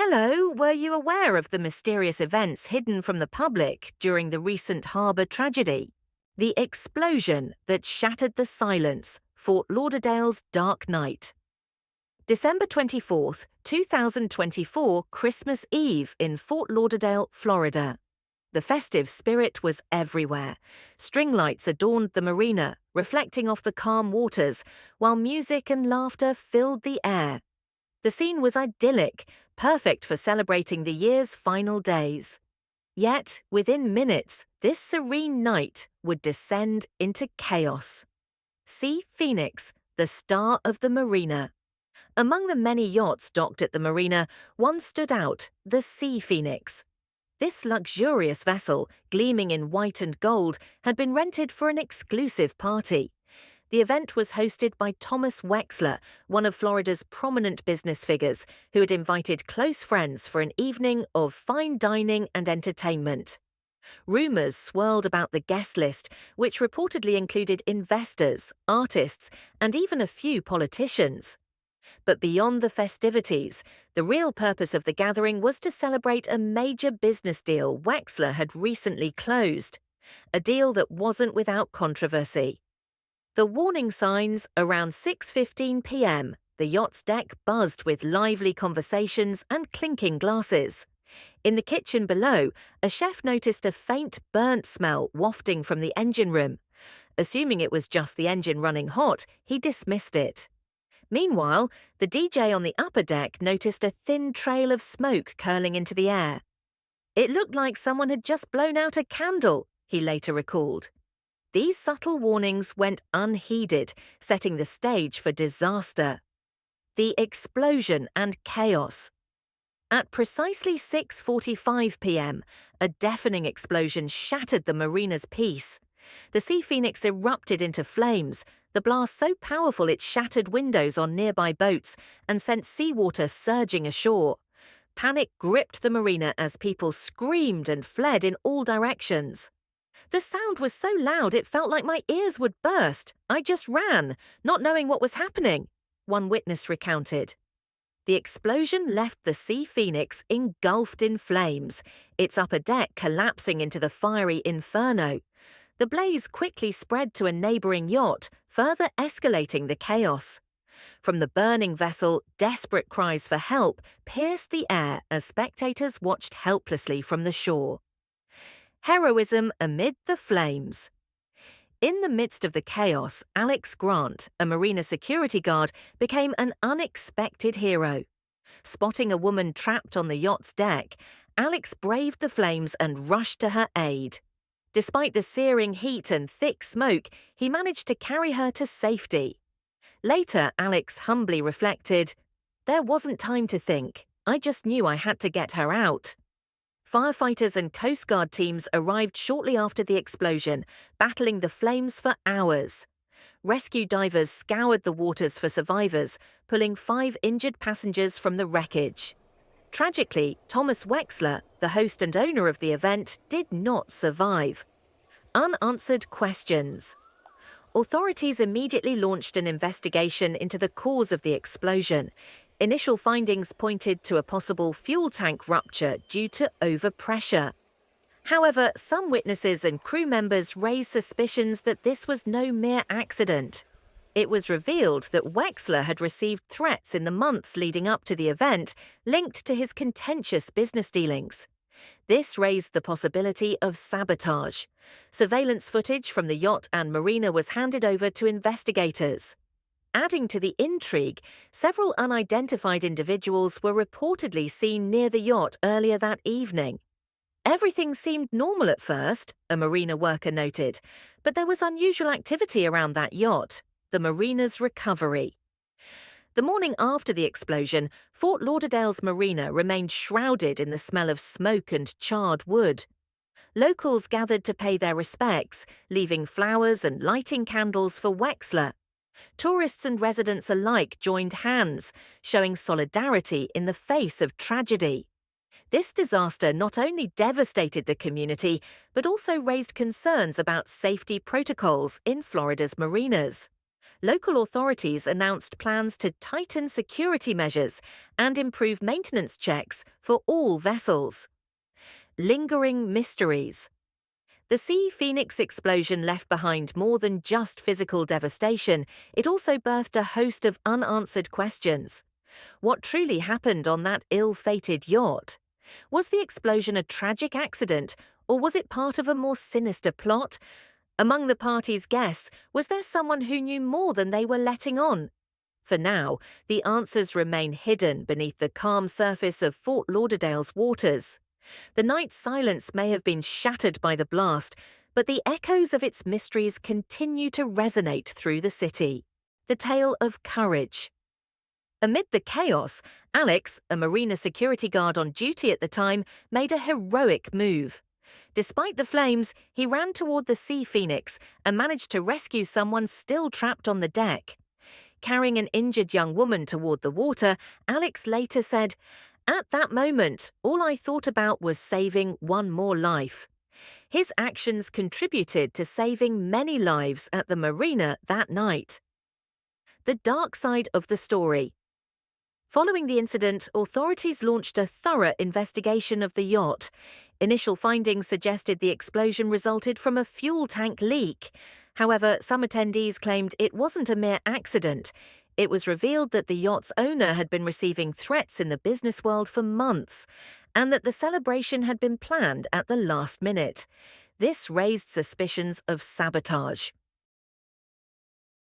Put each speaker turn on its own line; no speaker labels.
Hello, were you aware of the mysterious events hidden from the public during the recent harbour tragedy? The explosion that shattered the silence, Fort Lauderdale's dark night. December 24th, 2024, Christmas Eve in Fort Lauderdale, Florida. The festive spirit was everywhere. String lights adorned the marina, reflecting off the calm waters, while music and laughter filled the air. The scene was idyllic, perfect for celebrating the year's final days. Yet, within minutes, this serene night would descend into chaos. Sea Phoenix, the star of the marina. Among the many yachts docked at the marina, one stood out, the Sea Phoenix. This luxurious vessel, gleaming in white and gold, had been rented for an exclusive party. The event was hosted by Thomas Wexler, one of Florida's prominent business figures, who had invited close friends for an evening of fine dining and entertainment. Rumors swirled about the guest list, which reportedly included investors, artists, and even a few politicians. But beyond the festivities, the real purpose of the gathering was to celebrate a major business deal Wexler had recently closed, a deal that wasn't without controversy. The warning signs around 6:15 p.m., the yacht's deck buzzed with lively conversations and clinking glasses. In the kitchen below, a chef noticed a faint burnt smell wafting from the engine room. Assuming it was just the engine running hot, he dismissed it. Meanwhile, the DJ on the upper deck noticed a thin trail of smoke curling into the air. It looked like someone had just blown out a candle, he later recalled. These subtle warnings went unheeded, setting the stage for disaster. The explosion and chaos. At precisely 6:45 p.m., a deafening explosion shattered the marina's peace. The Sea Phoenix erupted into flames, the blast so powerful it shattered windows on nearby boats and sent seawater surging ashore. Panic gripped the marina as people screamed and fled in all directions. The sound was so loud it felt like my ears would burst. I just ran, not knowing what was happening, one witness recounted. The explosion left the Sea Phoenix engulfed in flames, its upper deck collapsing into the fiery inferno. The blaze quickly spread to a neighboring yacht, further escalating the chaos. From the burning vessel, desperate cries for help pierced the air as spectators watched helplessly from the shore. Heroism amid the flames. In the midst of the chaos, Alex Grant, a marina security guard, became an unexpected hero. Spotting a woman trapped on the yacht's deck, Alex braved the flames and rushed to her aid. Despite the searing heat and thick smoke, he managed to carry her to safety. Later, Alex humbly reflected, "There wasn't time to think. I just knew I had to get her out." Firefighters and Coast Guard teams arrived shortly after the explosion, battling the flames for hours. Rescue divers scoured the waters for survivors, pulling 5 injured passengers from the wreckage. Tragically, Thomas Wexler, the host and owner of the event, did not survive. Unanswered questions. Authorities immediately launched an investigation into the cause of the explosion. Initial findings pointed to a possible fuel tank rupture due to overpressure. However, some witnesses and crew members raised suspicions that this was no mere accident. It was revealed that Wexler had received threats in the months leading up to the event, linked to his contentious business dealings. This raised the possibility of sabotage. Surveillance footage from the yacht and marina was handed over to investigators. Adding to the intrigue, several unidentified individuals were reportedly seen near the yacht earlier that evening. Everything seemed normal at first, a marina worker noted, but there was unusual activity around that yacht, the marina's recovery. The morning after the explosion, Fort Lauderdale's marina remained shrouded in the smell of smoke and charred wood. Locals gathered to pay their respects, leaving flowers and lighting candles for Wexler. Tourists and residents alike joined hands, showing solidarity in the face of tragedy. This disaster not only devastated the community, but also raised concerns about safety protocols in Florida's marinas. Local authorities announced plans to tighten security measures and improve maintenance checks for all vessels. Lingering mysteries. The Sea Phoenix explosion left behind more than just physical devastation. It also birthed a host of unanswered questions. What truly happened on that ill-fated yacht? Was the explosion a tragic accident, or was it part of a more sinister plot? Among the party's guests, was there someone who knew more than they were letting on? For now, the answers remain hidden beneath the calm surface of Fort Lauderdale's waters. The night's silence may have been shattered by the blast, but the echoes of its mysteries continue to resonate through the city. The tale of courage. Amid the chaos, Alex, a marina security guard on duty at the time, made a heroic move. Despite the flames, he ran toward the Sea Phoenix and managed to rescue someone still trapped on the deck. Carrying an injured young woman toward the water, Alex later said, "At that moment, all I thought about was saving one more life." His actions contributed to saving many lives at the marina that night. The dark side of the story. Following the incident, authorities launched a thorough investigation of the yacht. Initial findings suggested the explosion resulted from a fuel tank leak. However, some attendees claimed it wasn't a mere accident. It was revealed that the yacht's owner had been receiving threats in the business world for months, and that the celebration had been planned at the last minute. This raised suspicions of sabotage.